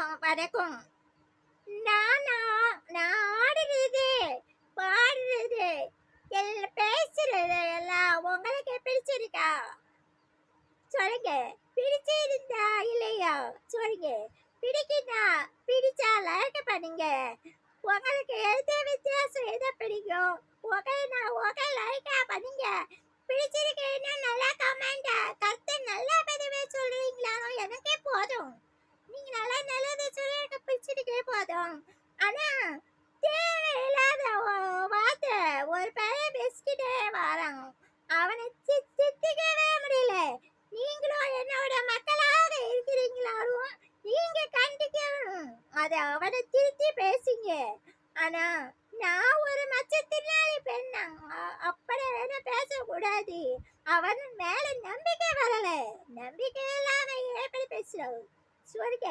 வணக்கம். நானா நான் ஆடுறது, பாடுறது, பேசுறது எல்லாம் உங்களுக்கு பிடிச்சிருக்கா? சொல்லுங்க. பிடிச்சிருந்தா இல்லையா? சொல்லுங்க. பிடிக்குதா? பிடிச்சா லைக் பண்ணுங்க. உங்களுக்கு எது வித்தியாசம் எது பிடிக்கும்? ஓகேனா ஓகே லைக்கா பண்ணுங்க. பிடிச்சிருக்கேன்னா நல்லா கமெண்ட் கருத்து நல்லா பதிவே சொல்றீங்களா? எனக்கே போதும். நீங்க நல்லா நல்லது சொல்லி எனக்கு பிடிச்சிருக்கே போதும். ஆனா தேவையில்லாத வார்த்தை ஒரு பையன் பேசிக்கிட்டே வரான். அவனை திட்டிக்கவே முடியல. நீங்களும் என்னோட மக்களாக இருக்கிறீங்களாலும் நீங்க கண்டிக்கணும். அதை அவனை திருத்தி பேசுங்க. ஆனா நான் ஒரு மச்சத்தினாலே பெண் அப்படி என்ன பேசக்கூடாது. அவன் மேல நம்பிக்கை வரல. நம்பிக்கை இல்லாம எப்படி பேசுறோம்? சொல்லுங்க.